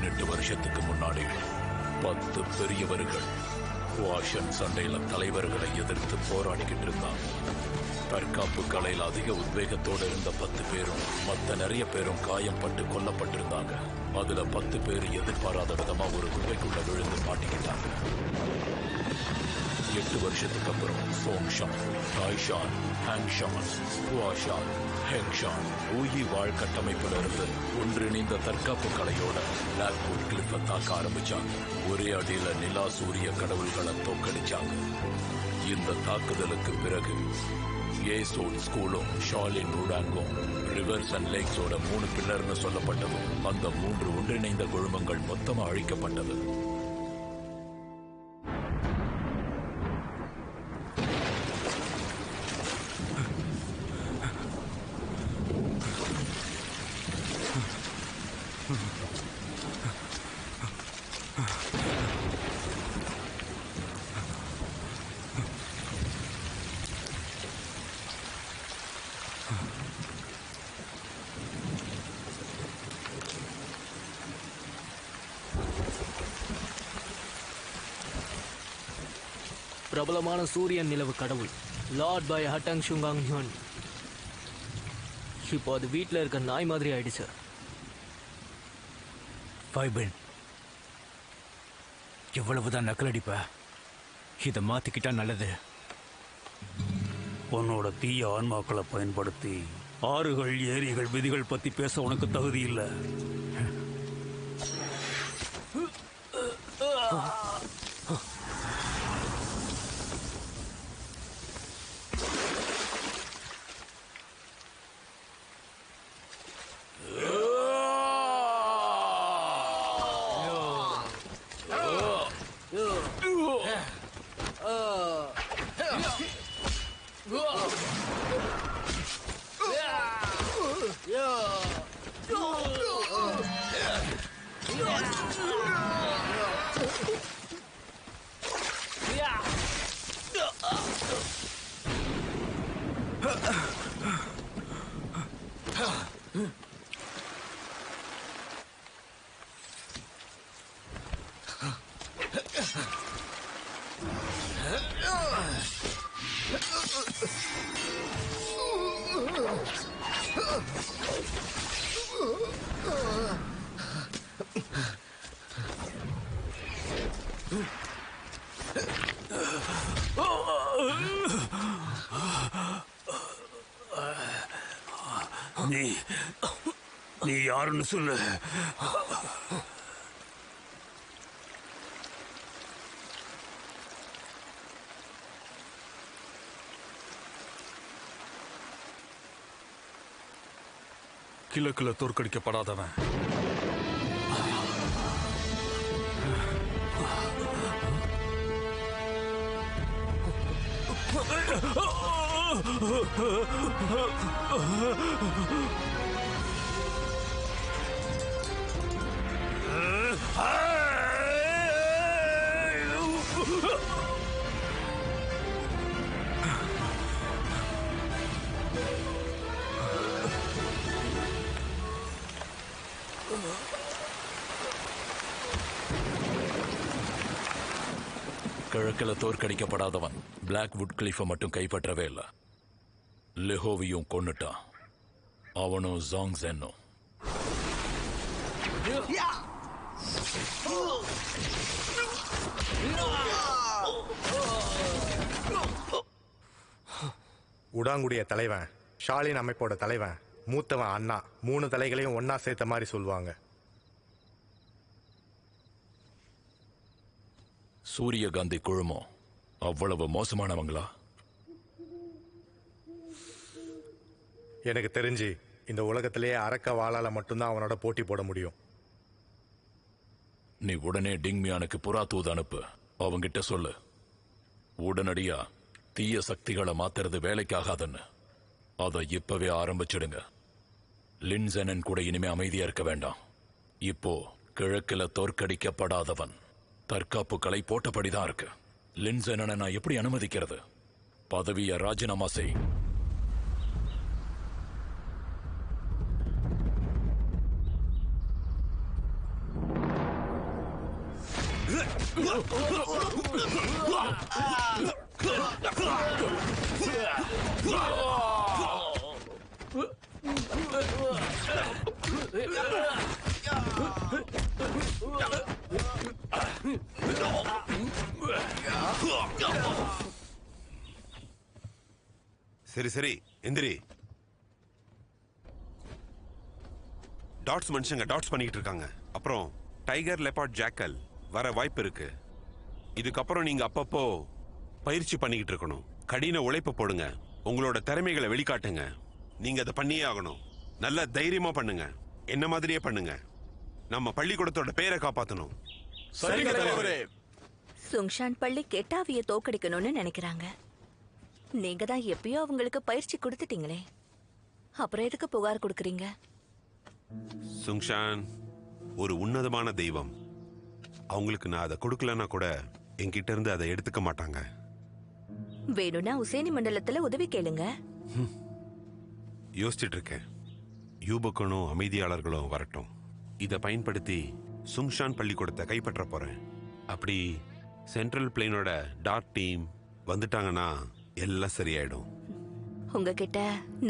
18 வருஷத்துக்கு முன்னாடி 10 பெரியவர்கள் வாஷன் சண்டையில தலைவர்களை எதிர்த்து போராடிக்கிட்டு இருந்தாங்க. தற்காப்பு கலையில் அதிக உத்வேகத்தோடு இருந்த 10 பேரும் மற்ற நிறைய பேரும் காயம்பட்டு கொல்லப்பட்டிருந்தாங்க. அதுல 10 பேர் எதிர்பாராத விதமா ஒரு குகைக்குள்ள விழுந்து மாட்டிக்கிட்டாங்க. 8 வருஷத்துக்கு அப்புறம் சோங்ஷான், டாய்ஷான், ஹாங்ஷான், ஹுவாஷான், ஹெங்ஷான் ஊயி வாழ் கட்டமைப்புல இருந்து ஒன்றிணைந்த தற்காப்பு கலையோட பிளாக்வுட் கிளிஃபை தாக்க ஆரம்பிச்சாங்க. ஒரே அடியில நிலா சூரிய கடவுள்களை தோக்கடிச்சாங்க. இந்த தாக்குதலுக்கு பிறகு ஏசோட் ஸ்கூலும் ஷாலின் ரூடாங்கும் ரிவர்ஸ் அண்ட் லேக்ஸோட 3 பில்லர்னு சொல்லப்பட்டது. அந்த 3 ஒன்றிணைந்த குழுமங்கள் மொத்தமா அழிக்கப்பட்டது. பிரபலமான சூரியன் நிலவு கடவுள் லார்ட் பை ஹட்டங் ஷுங்காங் ஹியூன் இப்போ அது வீட்டில் இருக்க நாய் மாதிரி ஆயிடுச்சு. ஃபைபின், எவ்வளவுதான் நக்கலடிப்ப, இதை மாத்திக்கிட்டா நல்லது. உன்னோட தீய ஆன்மாக்களை பயன்படுத்தி ஆறுகள் ஏரிகள் விதிகள் பத்தி பேச உனக்கு தகுதி இல்லை. நீ யாருன்னு சொல்லு. கிழக்குல தோற்கடிக்கப்படாதவன். கிழக்கில் தோற்கடிக்கப்படாதவன் பிளாக்வுட் கிளிஃபை மட்டும் கைப்பற்றவே இல்லை, லெஹோவையும் கொன்னுட்டான். அவனும் ஜாங் ஜென்னும். உடாங்குடிய தலைவன், ஷாலின் அமைப்போட தலைவன், மூத்தவன் அண்ணா, 3 தலைகளையும் ஒன்னா சேர்த்த மாதிரி சொல்லுவாங்க. சூரியகாந்தி குழுமம் அவ்வளவு மோசமானவங்களா? எனக்கு தெரிஞ்சு இந்த உலகத்திலேயே அரக்க வாளால மட்டும்தான் அவனோட போட்டி போட முடியும். நீ உடனே டிங்மியானுக்கு புறா தூது அனுப்பு. அவங்கிட்ட சொல்லு, உடனடியா தீய சக்திகளை மாத்துறது வேலைக்காகாதுன்னு. அதை இப்பவே ஆரம்பிச்சிடுங்க. லின்செனன் கூட இனிமே அமைதியா இருக்க வேண்டாம். இப்போ கிழக்குல தோற்கடிக்கப்படாதவன் தற்காப்பு கலை போட்டபடிதான் இருக்கு. லின்செனனை நான் எப்படி அனுமதிக்கிறது? பதவியை ராஜினாமா செய். சரி சரி எந்திரி. டாட்ஸ் மனுஷங்க டாட்ஸ் பண்ணிட்டு இருக்காங்க. அப்புறம் டைகர், லெப்பார்ட், ஜாக்கல் வர வாய்ப்பு இருக்கு. இதுக்கப்புறம் நீங்க அப்பப்போ பயிற்சி பண்ணிக்கிட்டு இருக்கணும். கடின உழைப்பு போடுங்க. உங்களோட திறமைகளை வெளிக்காட்டுங்க. நீங்க அதை பண்ணியே ஆகணும். நல்ல தைரியமா பண்ணுங்க. என்ன மாதிரியே பண்ணுங்க. நம்ம பள்ளிக்கூடத்தோட பேரை காப்பாத்தணும். சுங்ஷான் பள்ளி கெட்டாவிய தோக்கடிக்கணும்னு நினைக்கிறாங்க. நீங்க தான் எப்பயோ அவங்களுக்கு பயிற்சி கொடுத்துட்டீங்களே, அப்புறம் எதுக்கு புகார் கொடுக்கறீங்க? சுங்ஷான் ஒரு உன்னதமான தெய்வம். அவங்களுக்கு நான் அதை கொடுக்கலன்னா கூட என்கிட்ட இருந்து அதை எடுத்துக்க மாட்டாங்க. வேணும்னா உசேனி மண்டலத்துல உதவி கேளுங்க. யோசிச்சுட்டு இருக்கேன். யூபக்கனும் அமைதியாளர்களும் வரட்டும். இதை பயன்படுத்தி சுங்ஷான் பள்ளிக்கூடத்தை கைப்பற்ற போறேன். அப்படி சென்ட்ரல் பிளேனோட டார்க் டீம் வந்துட்டாங்கன்னா எல்லாம் சரியாயிடும். உங்ககிட்ட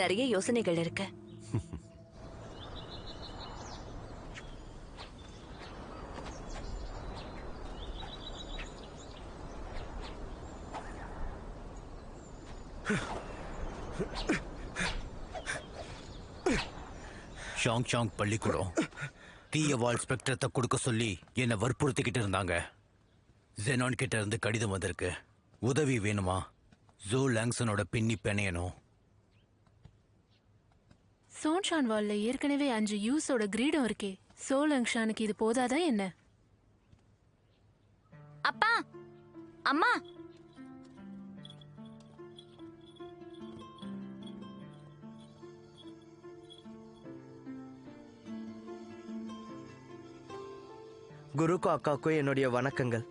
நிறைய யோசனைகள் இருக்கு. ஷாங் ஷாங் பள்ளிக்கூடம் தீய வால் ஸ்பெக்ட்ரத்தை கொடுக்க சொல்லி என்னை வற்புறுத்திக்கிட்டு இருந்தாங்க. ஜெனான் கிட்ட இருந்து கடிதம் வந்திருக்கு. உதவி வேணுமா? ஜோ லாங்சனோட பின்னி பிணையணும். சோன்ஷான் வால்ல ஏற்கனவே 5 யூஸோட கிரீடம் இருக்கே. சோலங்ஷானுக்கு இது போதாதான் என்ன? அப்பா, அம்மா, குருக்கும் அக்காவுக்கும் என்னுடைய வணக்கங்கள்.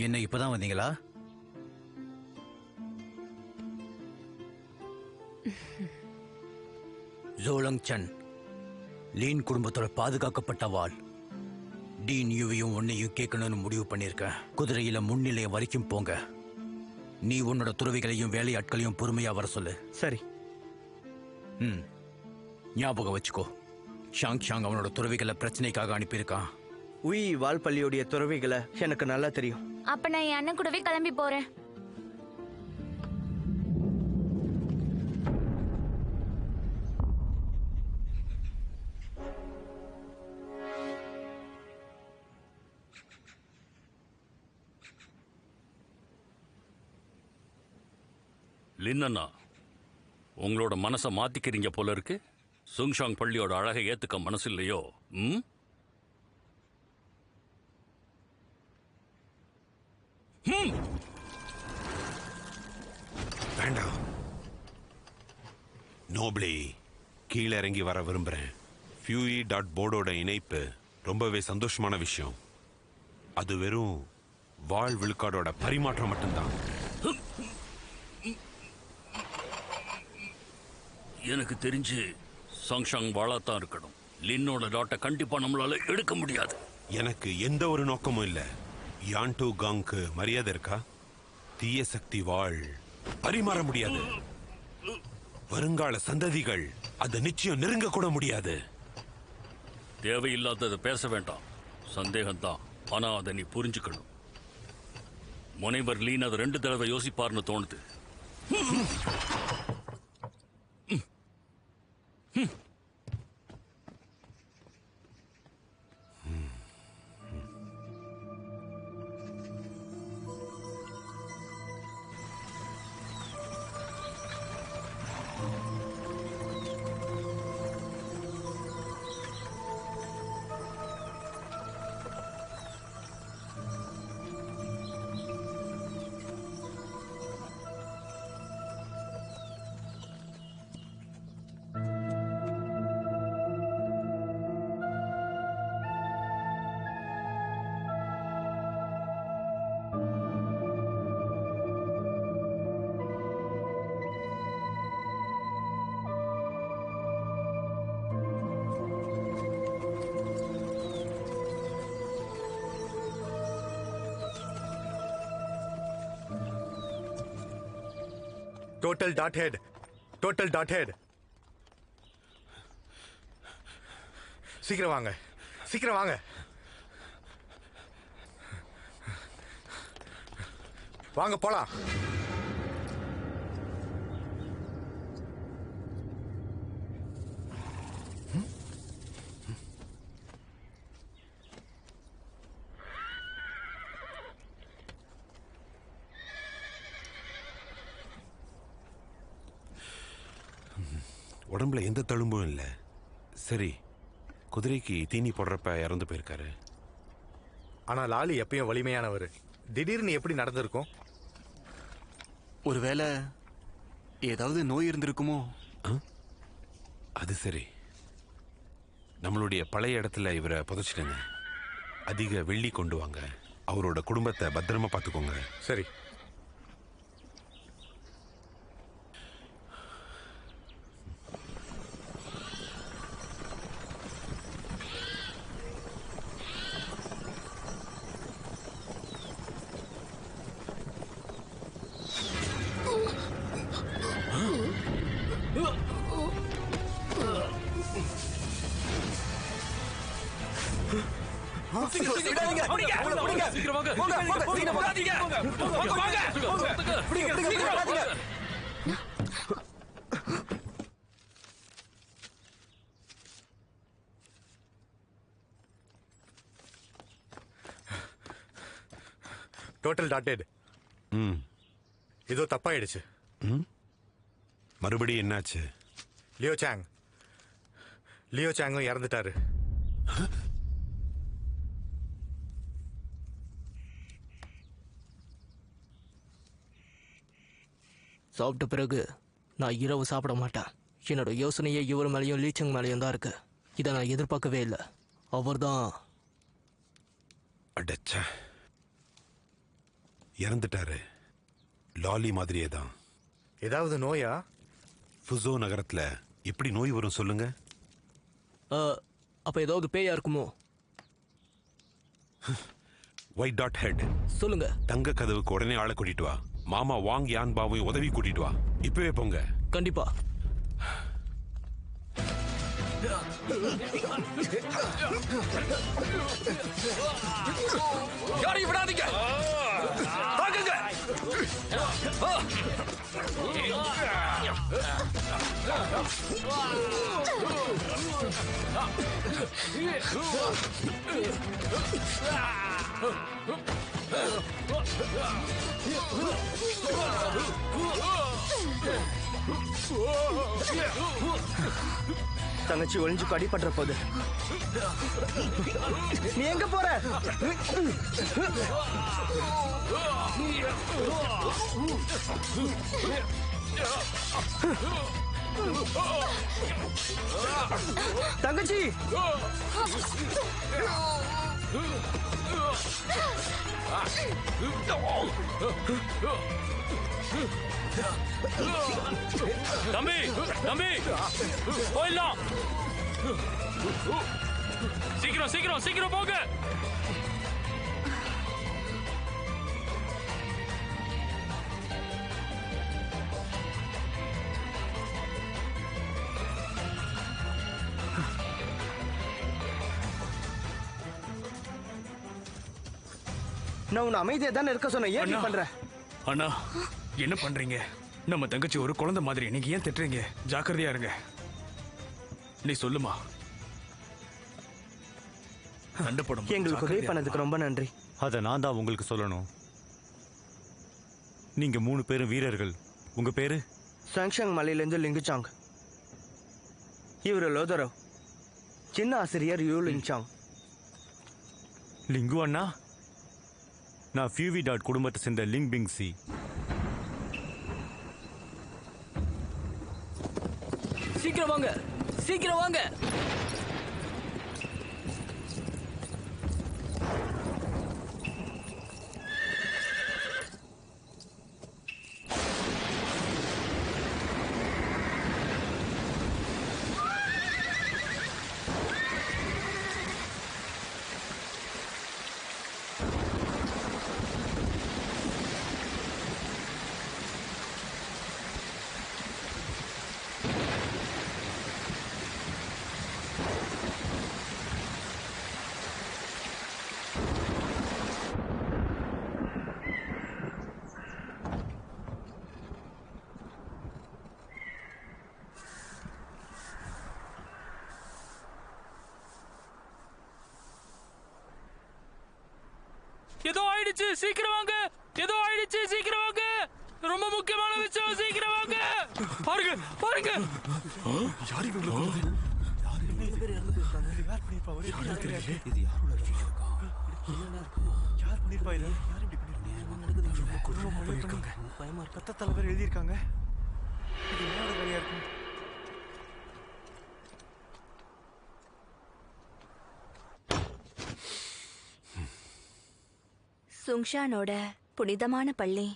என்ன இப்பதான் வந்தீங்களா? ஜோலங் சன் லீன் குடும்பத்தோட பாதுகாக்கப்பட்ட வாள். டீன் யூவையும் உன்னையும் கேட்கணும்னு முடிவு பண்ணிருக்கேன். குதிரையில முன்னிலையம் வரைக்கும் போங்க. நீ உன்னோட துறவிகளையும் வேலையாட்களையும் பொறுமையா வர சொல்லு. சரி. ஞாபகம் வச்சுக்கோ, ஷாங் ஷாங் அவனோட துறவிகளை பிரச்சனைக்காக அனுப்பியிருக்கான். உய் வால்பள்ளியோடைய துறவிகளை எனக்கு நல்லா தெரியும். அப்ப நான் என் அண்ணன் கூடவே கிளம்பி போறேன். லின்னண்ணா, உங்களோட மனசை மாத்திக்கிறீங்க போல இருக்கு. சுங்ஷாங் பள்ளியோட அழகை ஏத்துக்க மனசு இல்லையோ? வேண்டாம் நோப்ளி, கீழே இறங்கி வர விரும்புறேன். FUE.board இணைப்பு ரொம்பவே சந்தோஷமான விஷயம். அது வெறும் வாழ் விழுக்காடோட பரிமாற்றம் மட்டும்தான். எனக்கு தெரிஞ்சு சாங்ஷாங் வாழாத்தான் இருக்கணும். லின்னோட டாட்டை கண்டிப்பா நம்மளால எடுக்க முடியாது. எனக்கு எந்த ஒரு நோக்கமும் இல்ல. யான்டூ காங்க்கு மரியாதை இருக்கா? தீய சக்தி வாழ் பரிமாற முடியாது. வருங்கால சந்ததிகள் அதை நிச்சயம் நெருங்க கூட முடியாது. தேவையில்லாததை பேச வேண்டாம். சந்தேகம்தான், ஆனா அதை நீ புரிஞ்சுக்கணும். முனைவர் லீன் அதை 2 தடவை யோசிப்பார்னு தோணுது. Total dot head. Total dot head. சீக்கிரம் வாங்க, சீக்கிரம் வாங்க. வாங்க போலாம். உடம்புல எந்த தழும்பும் இல்லை. சரி, குதிரைக்கு தீனி போடுறப்ப இறந்து போயிருக்காரு. ஆனா லாலி எப்பயும் வலிமையானவர். திடீர்னு எப்படி நடந்திருக்கும்? ஒருவேளை ஏதாவது நோய் இருந்திருக்குமோ? அது சரி, நம்மளுடைய பழைய இடத்துல இவரை புதைச்சிடுங்க. அதிக வெள்ளி கொண்டு வாங்க. அவரோட குடும்பத்தை பத்திரமா பார்த்துக்கோங்க. சரி. Total dotted. ஏதோ தப்பாயிடுச்சு. மறுபடியும் என்னாச்சு? லியோ சாங்கும் இறந்துட்டாரு. சாப்பிட்ட பிறகு நான் இரவு சாப்பிட மாட்டேன். என்னோட யோசனையே இவர் மேலேயும் லீச்சங் மேலேயும் தான் இருக்கு. இதை நான் எதிர்பார்க்கவே இல்லை. அவர் தான் அடச்சா இறந்துட்டாரு. லாலி மாதிரியே தான். ஏதாவது நோயா? ஃபுசோ நகரத்துல எப்படி நோய் வரும் சொல்லுங்க? அப்ப ஏதாவது பேயா இருக்குமோ? White dot head. சொல்லுங்க. தங்க கதவுக்கு உடனே ஆளை கூட்டிட்டு வா. மாமா வாங் யான் பாவையும் உதவி கூட்டிட்டு வா. இப்பவே போங்க. கண்டிப்பா. யாரையும் விடாதீங்க. தாக்குங்க. தங்கச்சி ஒளிஞ்சுக்கு அடிபடுற போது நீ எங்க போற? தங்கச்சி தம்பி தம்பி போயிடலாம். சீக்கிரம் சீக்கிரம் சீக்கிரம் போங்க. நான் உன்னை அமைதியா தானே இருக்க சொன்னேன். ஏன் பண்ற? அண்ணா என்ன பண்றீங்க? நம்ம தங்கச்சி ஒரு குழந்தை மாதிரி. நீங்க ஏன் திட்டுறீங்க? ஜாக்கிரதையா இருங்க. நீ சொல்லுமா. எங்களுக்கு உதவி பண்ணதுக்கு ரொம்ப நன்றி. அதை நான் தான் உங்களுக்கு சொல்லணும். நீங்க 3 பேரும் வீரர்கள். உங்க பேரு? சாங்ஷாங் மலையிலிருந்து லிங்குச்சாங். இவரு லோதரோ, சின்ன ஆசிரியர் யூ லிங்சாங். லிங்கு அண்ணா, நான் ஃபியூவி டாட் குடும்பத்தை சேர்ந்த லிங் பிங் சி. சீக்கிரம் வாங்க, சீக்கிரம் வாங்க. ஏதோ ஆயிடுச்சு, சீக்கிரம் வாங்க. ஏதோ ஆயிடுச்சு, சீக்கிரம் வாங்க. ரொம்ப முக்கியமான விஷயம், சீக்கிரம் வாங்க. பாருங்க பாருங்க. யார் இவங்களுக்கு? தலைவர் எழுதியிருக்காங்க. இது என்னோட வேலையா இருக்கும். சுங்ஷானோட புனிதமான பள்ளி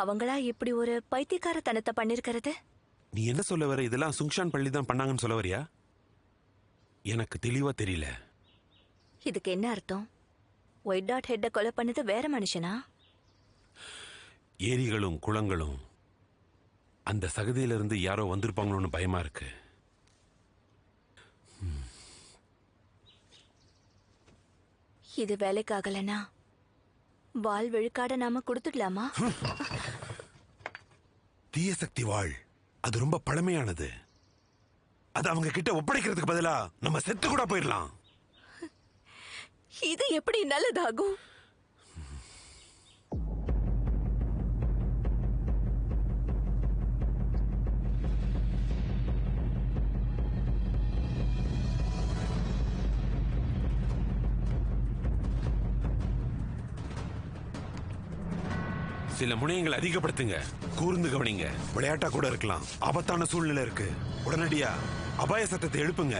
அவங்களா இப்படி ஒரு பைத்தியக்காரத்தனத்தை பண்ணிருக்கிறது. நீ என்ன சொல்ல வர? இதெல்லாம் சுங்ஷான் பள்ளி தான் பண்ணாங்கன்னு சொல்ல வரியா? எனக்கு தெளிவா தெரியல. இதுக்கு என்ன அர்த்தம்? ஒயிட் டாட் ஹெட்டை கொலை பண்ணது வேற மனுஷனா? ஏரிகளும் குளங்களும் அந்த சகதியிலிருந்து யாரோ வந்திருப்பாங்களோன்னு பயமா இருக்கு. இது வேலைக்காகலனா வால் விழுக்காட நாம கொடுத்துடலாமா? தீய சக்தி வாழ் அது ரொம்ப பழமையானது. அது அவங்க கிட்ட ஒப்படைக்கிறதுக்கு பதிலா நம்ம செத்து கூட போயிடலாம். இது எப்படி நல்லதாகும்? சில முனையங்களை அதிகப்படுத்துங்க. கூர்ந்து கவனிங்க. விளையாட்டா கூட இருக்கலாம். ஆபத்தான சூழ்நிலை இருக்கு. உடனடியா அபாய சத்தத்தை எழுப்புங்க.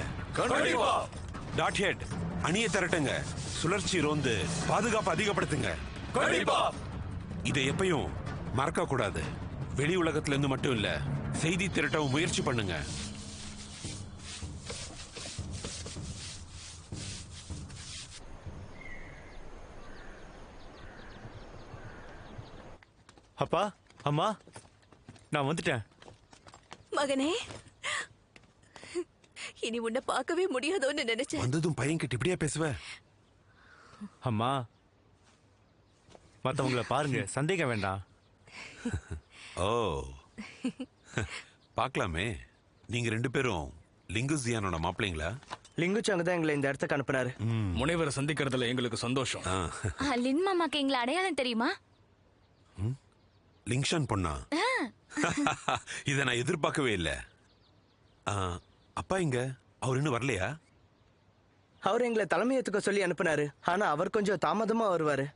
டாட் ஹெட் அணியை திரட்டுங்க. சுழற்சி ரோந்து பாதுகாப்பு அதிகப்படுத்துங்க. இதை எப்பயும் மறக்க கூடாது. வெளி உலகத்துல இருந்து மட்டும் இல்ல, செய்தி திரட்டவும் முயற்சி பண்ணுங்க. அப்பா, அம்மா, நான் வந்துட்டேன். மகனே, இனி உன்னை பார்க்கவே முடியாதோன்னு நினைச்சேன். வந்ததும் பையன் கிட்ட இப்படியா பேசுவ? அம்மா, மத்தவங்கள பாருங்க, சந்தேகம் வேண்டாம். ஓ, பார்க்கலாமே. நீங்க ரெண்டு பேரும் லிங்குசியானோட மாப்பிள்ளைங்களா? லிங்குச்சாங்க தான் எங்களை இந்த இடத்துக்கு அனுப்புனாரு. முனைவரை சந்திக்கிறதுல எங்களுக்கு சந்தோஷம். லின் மாமாக்கு எங்களை அடையாளம் தெரியுமா? லிங்ஷான் பொண்ணா? இதை நான் எதிர்பார்க்கவே இல்லை. அப்பா இங்க அவர் இன்னும் வரலையா? அவர் எங்களை தலைமையத்துக்க சொல்லி அனுப்புனாரு. ஆனா அவர் கொஞ்சம் தாமதமா வருவாரு.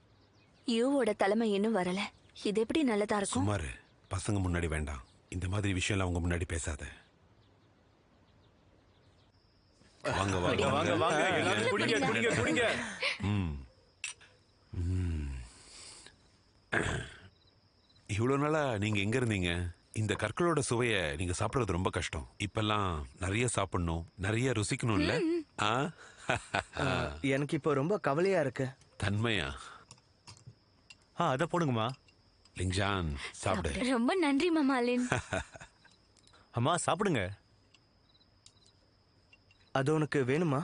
யூவோட தலைமை இன்னும் வரல. இது எப்படி நல்லதா இருக்கும்? சுமாரு பசங்க முன்னாடி வேண்டாம். இந்த மாதிரி விஷயம்லாம் அவங்க முன்னாடி பேசாத. வாங்க வாங்க வாங்க வாங்க. எல்லாரும் குடிங்க குடிங்க குடிங்க. இவ்வளவு நாளா நீங்க எங்க இருந்தீங்க? இந்த கற்களோட சுவைய நீங்க சாப்பிடுறது ரொம்ப கஷ்டம். இப்பெல்லாம் நிறைய சாப்பிடணும், நிறைய ருசிக்கணும்ல. எனக்கு இப்போ ரொம்ப கவலையா இருக்கு. தன்மையா? அத போடுங்கம்மா. லிங்ஜான் சாப்பிடு. ரொம்ப நன்றி மாமா லின். அம்மா சாப்பிடுங்க. அது உனக்கு வேணுமா?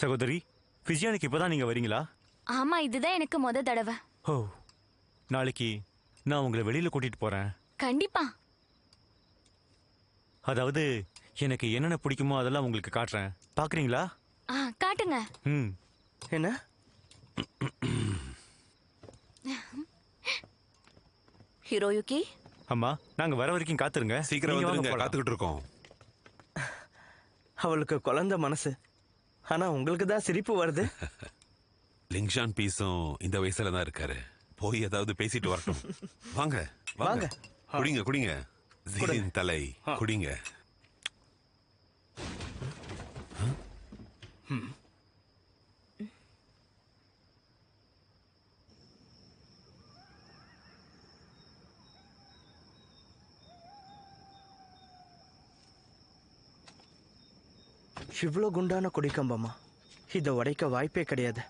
சகோதரி, பிசியானுக்கு இப்பதான் நீங்க வரீங்களா? ஆமா, இதுதான் எனக்கு முத தடவை. ஓ, நாளைக்கு நான் உங்களை வெளியில கூட்டிட்டு போறேன். கண்டிப்பா. அதாவது எனக்கு என்னென்ன பிடிக்குமோ அதெல்லாம் உங்களுக்கு காட்டுறேன். பாக்குறீங்களா? காட்டுங்க. என்ன? ஹிரோயுகி, அம்மா, நாங்க வர வரைக்கும் காத்துருங்க. சீக்கிரம் வந்துருங்க, காத்துக்கிட்டு இருக்கோம். அவளுக்கு குழந்தை மனசு. ஆனா உங்களுக்கு தான் சிரிப்பு வருது. லிங்ஷான் பீஸும் இந்த வயசுல தான் இருக்காரு. போய் ஏதாவது பேசிட்டு வரட்டும். வாங்க வாங்க, குடிங்க குடிங்க. ஜீரின் தலை குடிங்க. இவ்வளோ குண்டான கொடிக்கம்பமா? இதை உடைக்க வாய்ப்பே கிடையாது.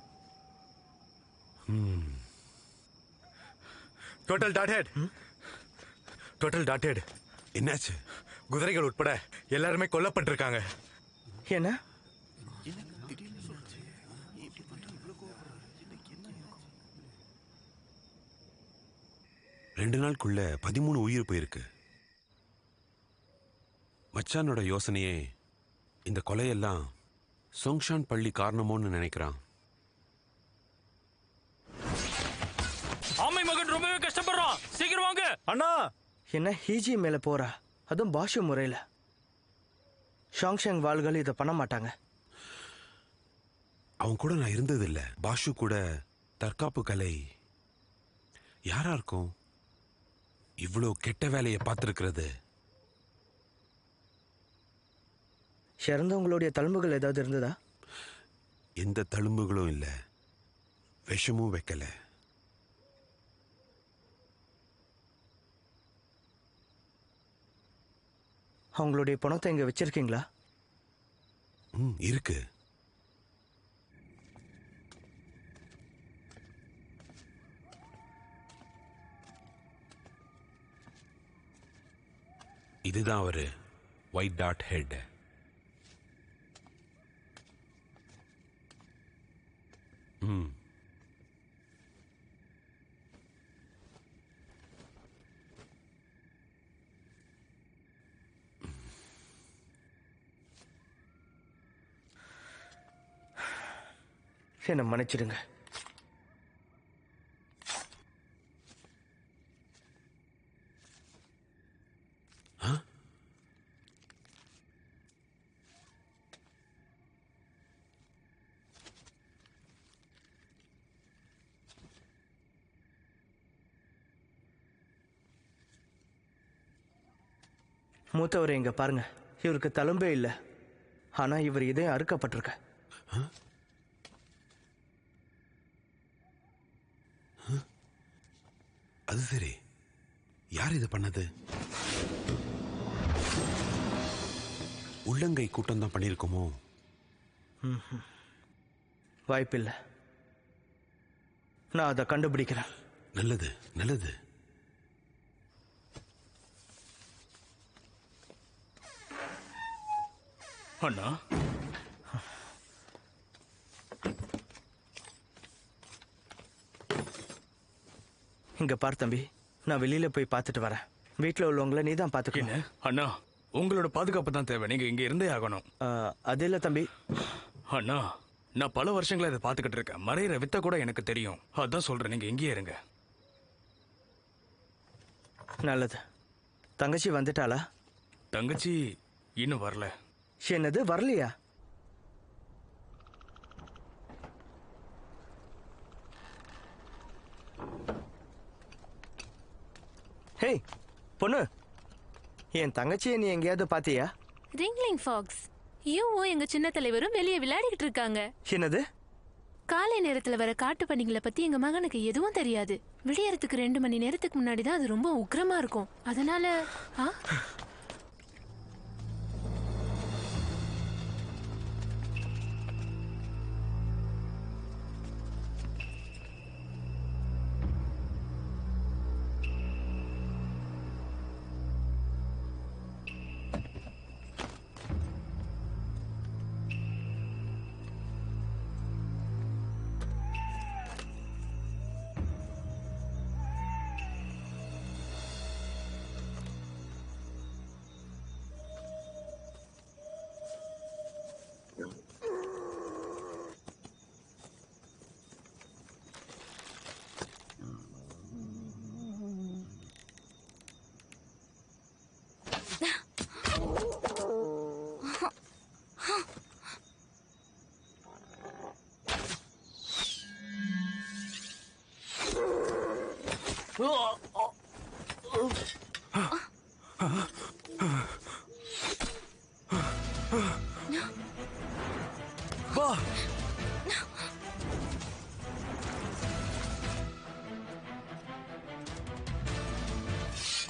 Total dot head. Total dot head. என்னாச்சு? குதிரைகள் உட்பட எல்லாருமே கொல்லப்பட்டிருக்காங்க. என்ன? 2 நாளுக்குள்ள 13 உயிர் போயிருக்கு. மச்சானோட யோசனையே இந்த கொலையெல்லாம் சொங்ஷான் பள்ளி காரணமோன்னு நினைக்கிறான். ஆமை மகன் ரொம்பவே கஷ்டப்படுறான். சீக்கிரம் வாங்க அண்ணா. என்ன ஹீஜி மேல போறா? அதுவும் பாஷு முறையில. ஷாங்ஷாங் வாள்கள் இதை பண்ண மாட்டாங்க. அவன் கூட நான் இருந்தது இல்ல. பாஷு கூட தற்காப்பு கலை யாரா இருக்கும் இவ்வளோ கெட்ட வேலையை பார்த்துருக்கிறது? இறந்தவங்களுடைய தழும்புகள் ஏதாவது இருந்ததா? எந்த தழும்புகளும் இல்ல, விஷமும் வைக்கல. அவங்களுடைய பணத்தை இங்க வச்சிருக்கீங்களா? இருக்கு. இதுதான் அவரு ஒயிட் டாட் ஹெட். என்ன மன்னிச்சிடுங்க. மூத்தவரை இங்க பாருங்க. இவருக்கு தழும்பே இல்லை, ஆனா இவர் இதயம் அறுக்கப்பட்டிருக்க. அது சரி, யார் இது பண்ணது? உள்ளங்கை கூட்டம் தான் பண்ணியிருக்குமோ? வாய்ப்பில்லை. நான் அதை கண்டுபிடிக்கிறேன். நல்லது நல்லது. அண்ணா, இங்க பார் தம்பி, நான் வெளியில போய் பார்த்துட்டு வரேன். வீட்டில் உள்ளவங்களை நீ தான் பார்த்துக்கணும். அண்ணா, உங்களோட பாதுகாப்பு தான் தேவை. நீங்க இங்க இருந்தே ஆகணும். அது இல்ல தம்பி. அண்ணா, நான் பல வருஷங்களா இதை பார்த்துக்கிட்டு இருக்கேன். மறையிற வித்த கூட எனக்கு தெரியும். அதான் சொல்றேன், நீங்க இங்கேயே இருங்க. நல்லது. தங்கச்சி வந்துட்டாளா? தங்கச்சி இன்னும் வரல. என்னது, வரலையா? ஹே பொண்ணு, என் தங்கச்சியை நீ எங்கேயாவது பாத்தியா? ரிங்லிங் ஃபாக்ஸ், யூவும் எங்க சின்ன தலைவரும் வெளியே விளையாடிக்கிட்டு இருக்காங்க. என்னது? காலை நேரத்துல வர காட்டு பணிகளை பத்தி எங்க மகனுக்கு எதுவும் தெரியாது. விளையாடுறதுக்கு 2 மணி நேரத்துக்கு முன்னாடி தான் அது ரொம்ப உக்கிரமா இருக்கும். அதனால வா.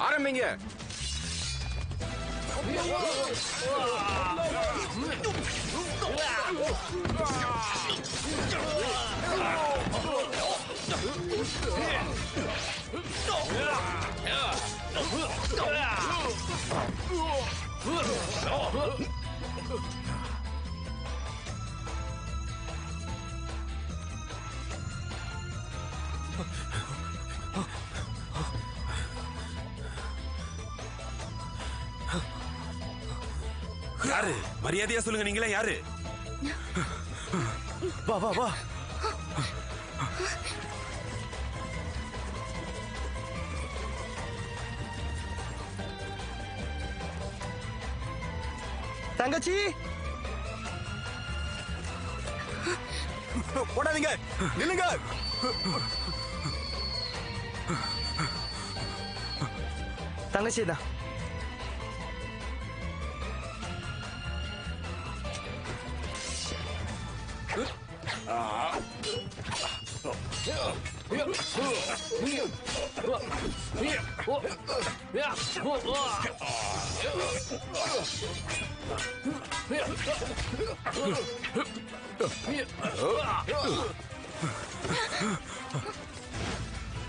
ஆரம்பிங்க. யாரு? மரியாதையா சொல்லுங்க, நீங்களே யாரு? வா வா வா. தங்கச்சி ஓடாதீங்க, நில்லுங்க. தங்கச்சி தான்.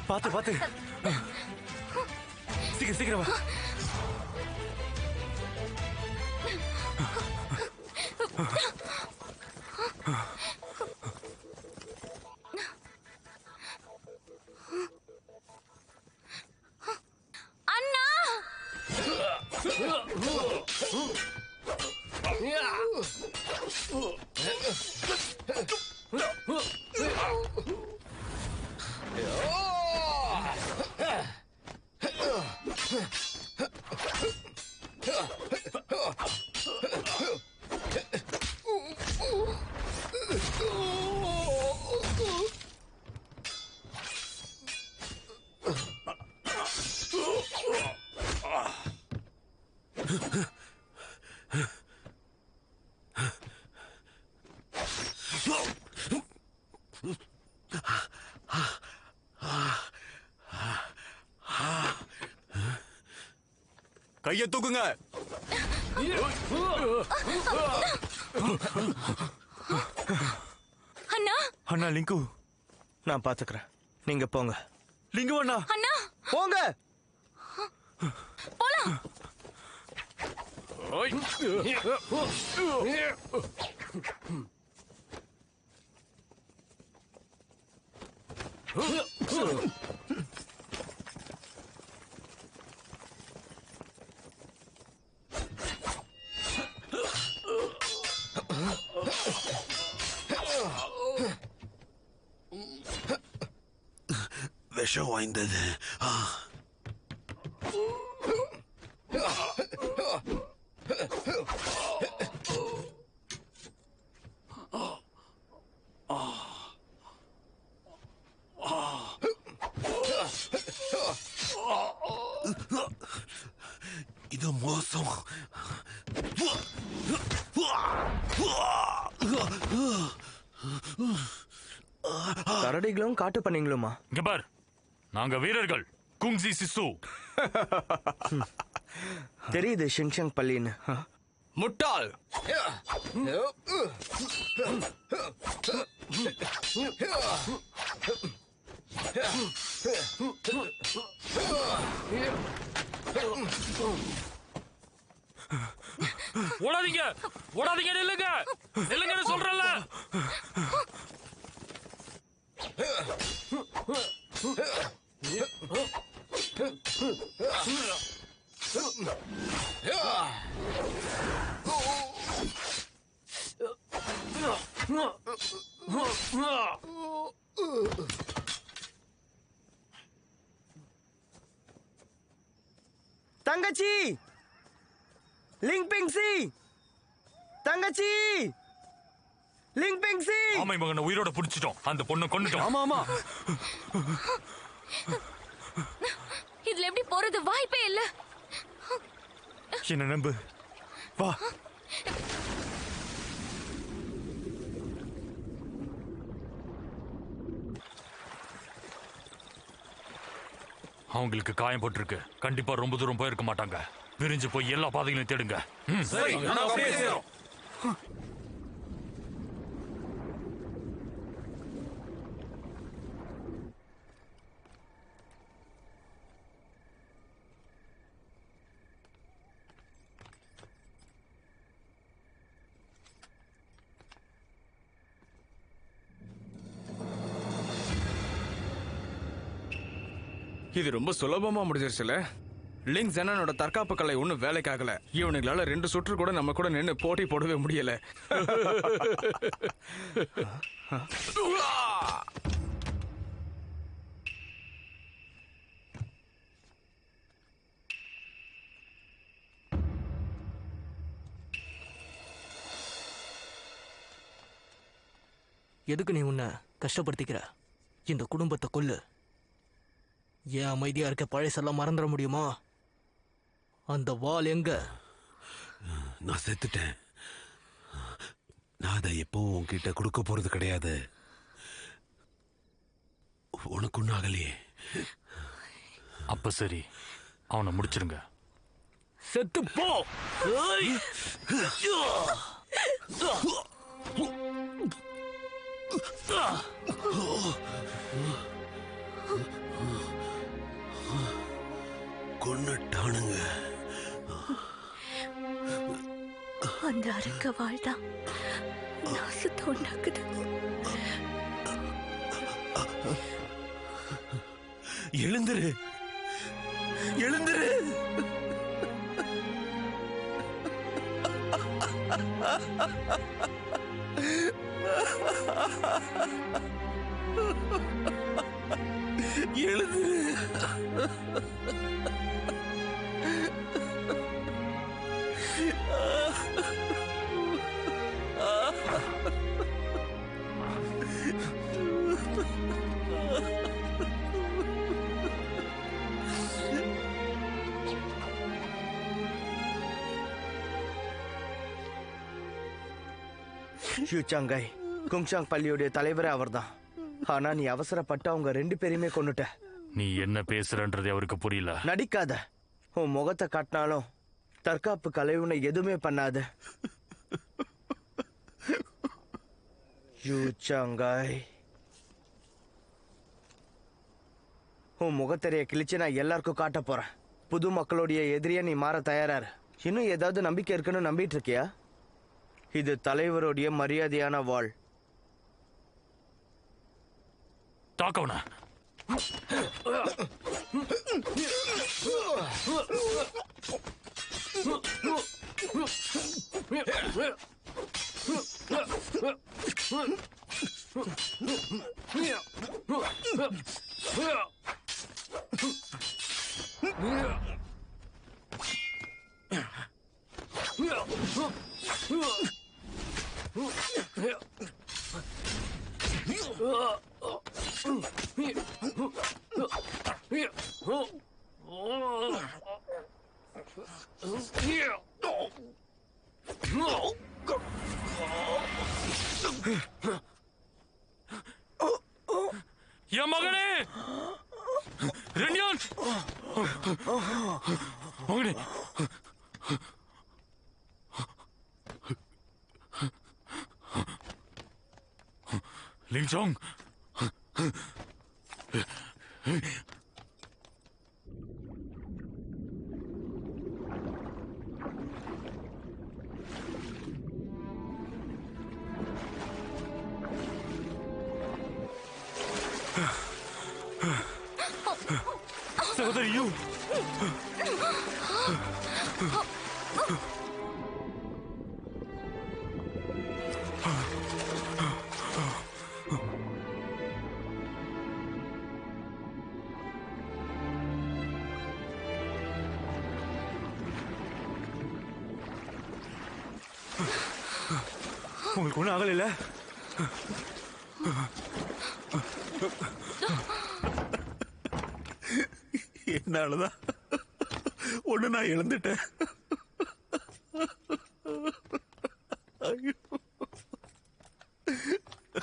பாத்து பாத்து, சீக்கிரம் சீக்கிரம் வா. அண்ணா! கையை தூக்குங்க. அண்ணா! அண்ணா லிங்கு, நான் பாத்துக்கிறேன், நீங்க போங்க. லிங்கு அண்ணா, அண்ணா! போங்க. போலாம். விஷம் வாய்ந்தது. இது மோசம். கரடிகளும் காட்டு பண்ணீங்களுமா? இங்க பார், நாங்க வீரர்கள், குங்சி சிசு. தெரியுது ஷிங்ஷங் பள்ளின்னு. முட்டாள்! ஓடாதீங்க, ஓடாதீங்க, நில்லுங்க, நில்லுங்கன்னு சொல்றல. தங்கச்சி, லிங் பிங்சி, தங்கச்சி, லிங் பிங்சி. ஆமை மகனை உயிரோட புடிச்சிட்டோம், அந்த பொண்ணை கொன்னுட்டோம். ஆமா ஆமா. இதுல எப்படி போறது? வாய்ப்பே இல்ல. என்ன நம்பு, வா. அவங்களுக்கு காயம் போட்டிருக்கு, கண்டிப்பா ரொம்ப தூரம் போயிருக்க மாட்டாங்க. விரிஞ்சு போய் எல்லா பாதைகளையும் தேடுங்க. சரி, நான் அப்படியே செய்றோம். இது ரொம்ப சுலபமா முடிஞ்சிருச்சுல. லிங் ஜெனனோட தற்காப்பு கலை ஒன்றும் வேலைக்காகல. இவனுங்களால 2 சுற்று கூட நம்ம கூட நின்று போட்டி போடவே முடியல. எதுக்கு நீ உன்னை கஷ்டப்படுத்திக்கிற? இந்த குடும்பத்தை கொல்லு. ஏன் அமைதியா இருக்க? பழசெல்லாம் மறந்துட முடியுமா? அந்த வாள் எங்க? நான் செத்துட்டேன். நான் அதை எப்பவும் உன்கிட்ட கொடுக்க போறது கிடையாது. உனக்கு ஒன்றும் ஆகலையே. அப்ப சரி, அவனை முடிச்சிருங்க. செத்து போ. கொன்னுட்டானுங்க. அந்த அரக்க வாழ்தான் நாசத்தை உண்டாக்குது. எழுந்துரு, எழுந்துரு. எழுந்துரு. ஷூச்சாங்காய் குங்சாங் பள்ளியுடைய தலைவரே அவர்தான். ஆனா நீ அவசரப்பட்டு அவங்க 2 பேரையுமே கொன்னுட்ட. நீ என்ன பேசுறன்றது அவருக்கு புரியல. நடிக்காத. உன் முகத்தை காட்டினாலும் தற்காப்பு கலை உன்னை எதுவுமே பண்ணாது. ஷூச்சாங்காய், உன் முகத்தெரிய கிழிச்சு நான் எல்லாருக்கும் காட்ட போறேன். புது மக்களுடைய எதிரியா நீ மாற தயாராரு. இன்னும் ஏதாவது நம்பிக்கை இருக்குன்னு நம்பிட்டு இருக்கியா? இது தலைவருடைய மரியாதையான வாள். தாக்கவன. என் மகனே ரென்யான், மகனே லிங்சாங், சகோதரி யூ. உங்களுக்கு ஒன்றும் ஆகலைல்ல? என்னாலதான் ஒண்ணு நான் இழந்துட்டேன்.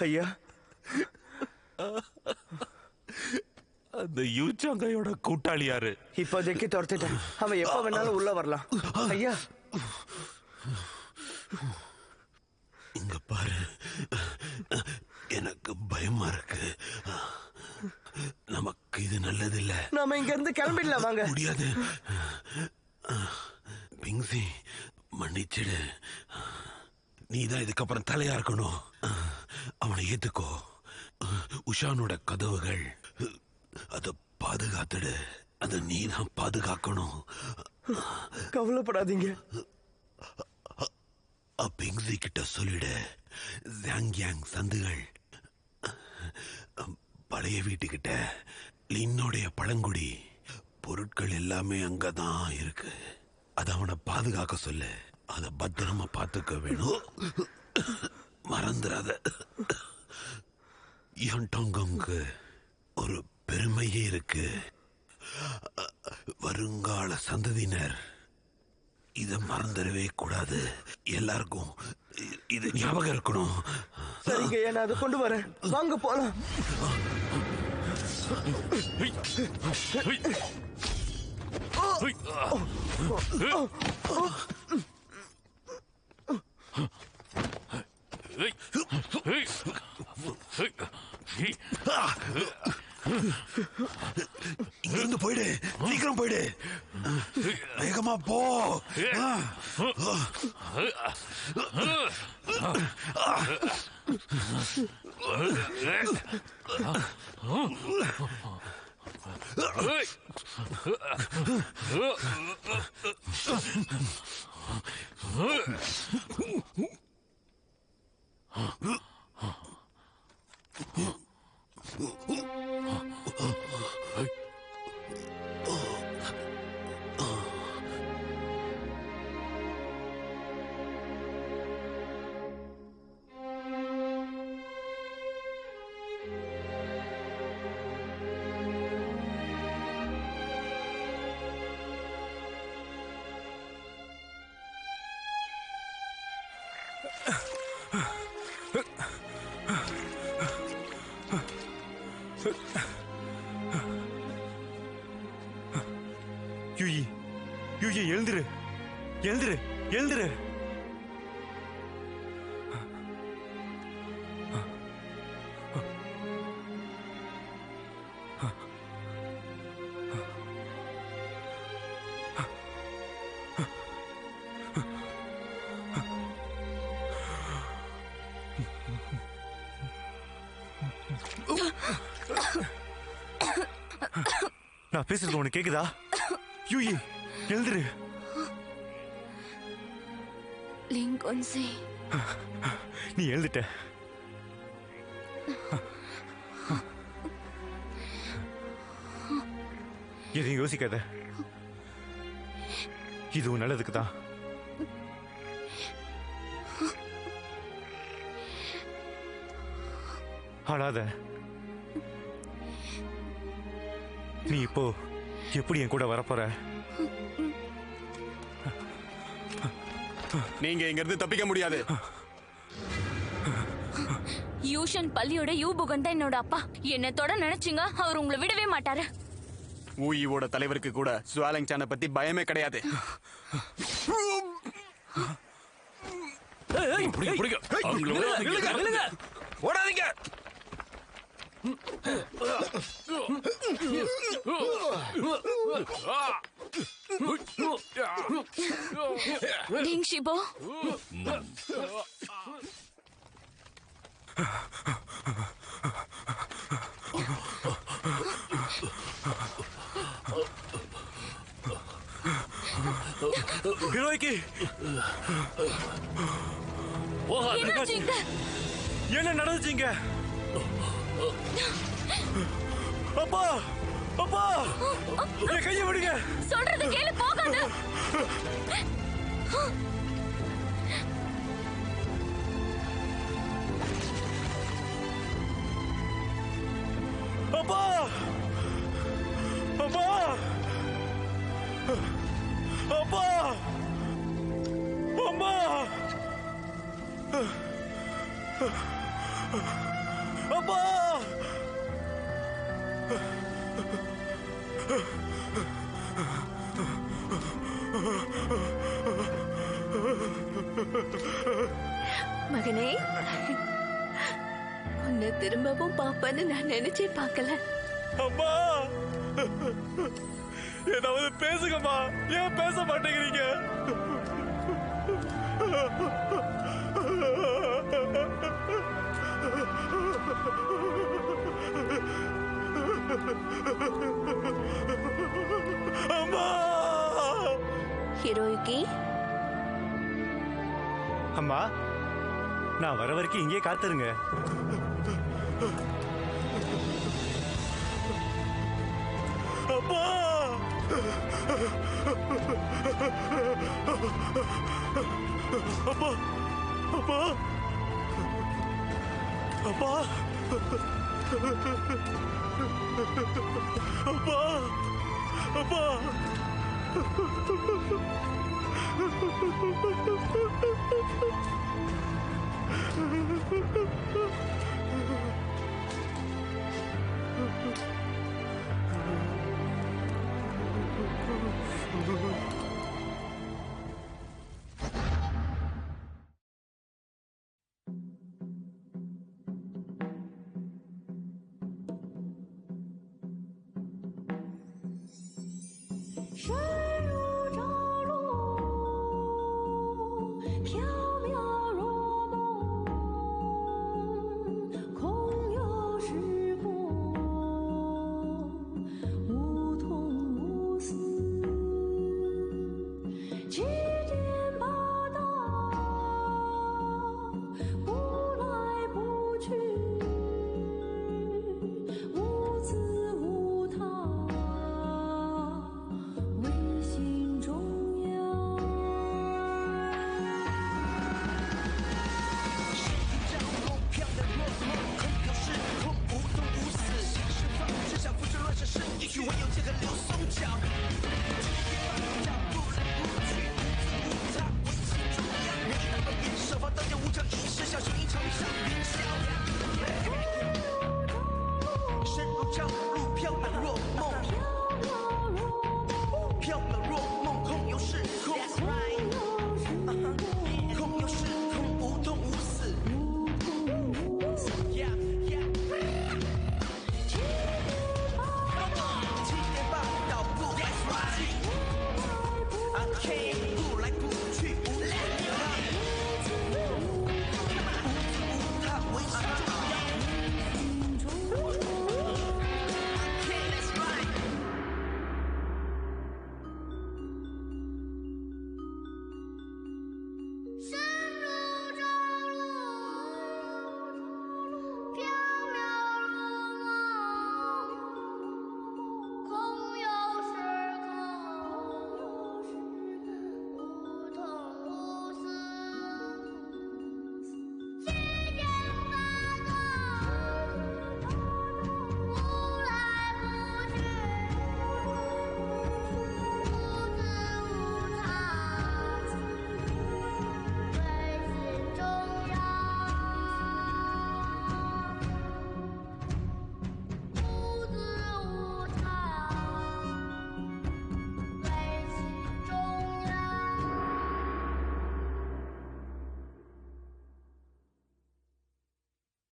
ஐயா, அந்த யூச்சாங்காயோட கூட்டாளி யாரு? இப்போதைக்கு துரத்திட்டேன். அவன் எப்ப வேணாலும் உள்ள வரலாம். ஐயா, இங்க பாரு, எனக்கு பயமா இருக்கு. நமக்கு இது நல்லது இல்ல. நாம இங்க இருந்து கிளம்பிடலாம் வாங்க. முடியாது. பிங்சி, மன்னிச்சிடு. நீதான் இதுக்கப்புறம் தலையா இருக்கணும். அவனை ஏத்துக்கோ. உஷானோட கதவுகள், அதை பாதுகாத்துடு. அதை நீ தான் பாதுகாக்கணும். கவலைப்படாதீங்க. பிங்ஸி கிட்ட சொல்லிடு. ஜாங்கியாங் சந்துகள், பழைய வீட்டுக்கிட்ட லின்னோடைய பழங்குடி பொருட்கள் எல்லாமே அங்கதான் இருக்கு. அதை அவனை பாதுகாக்க சொல்லு. அதை பத்திரமா பார்த்துக்க வேணும். மறந்துடாத. யோன்டாங்குக்கு ஒரு பெருமையே இருக்கு. வருங்கால சந்ததியினர் இதை மறந்துடவே கூடாது. எல்லாருக்கும் இது ஞாபகம் இருக்கணும். சரிங்க, நான் அதை கொண்டு வரேன். வாங்க போலாம். இங்கிருந்து போயிடு, சீக்கிரம் போயிடு, வேகமா போ. யூயி, யூயி, எழுந்துரு, எழுந்துரு, எழுந்துரு. நான் பேசுறது உனக்கு கேக்குதா? யூயி, எழுந்துரு. லிங்கொன்சி, நீ எழுந்துட்ட. எதையும் யோசிக்காத. இதுவும் நல்லதுக்கு தான். ஆளாத. நீ இப்போ எப்படி என் கூட வரப்போற? நீங்க இங்க இருந்து தப்பிக்க முடியாது. யூஷன் பள்ளியோட யூபுகன் தான் என்னோட அப்பா. என்ன தொட நினைச்சீங்க, அவர் உங்களை விடவே மாட்டாரு. ஊயிவோட தலைவருக்கு கூட சுவாலங் சானை பத்தி பயமே கிடையாது. ஓடாதீங்க. டிங் ஷிபோ, ஹிரோய்க்கு என்ன நடந்துச்சுங்க? அப்பா, அப்பா, என் கையை விடுங்க. சொல்றது கேளு, போகாத. அப்பா, அப்பா, அப்பா, அம்மா, அப்பா. மகனே, உன்னை திரும்பவும் பாப்பன்னு நான் நினைச்சே பார்க்கல. அம்மா, ஏதாவது பேசுங்கம்மா. ஏன் பேச மாட்டேங்கிறீங்க? அம்மா ஹிரோயுகி, அம்மா நான் வர வரைக்கும் இங்கே காத்துருங்க. அப்பா அப்பா அப்பா அப்பா அப்பா அப்பா深入朝露，缥缈若梦，空有时光，无痛无思，指点八道，不来不去，无滋无他。唯心中央，身体降落，飘的落寞，空有时空，无动无思，释放，只想扶持乱世事，一曲唯有结合流松脚。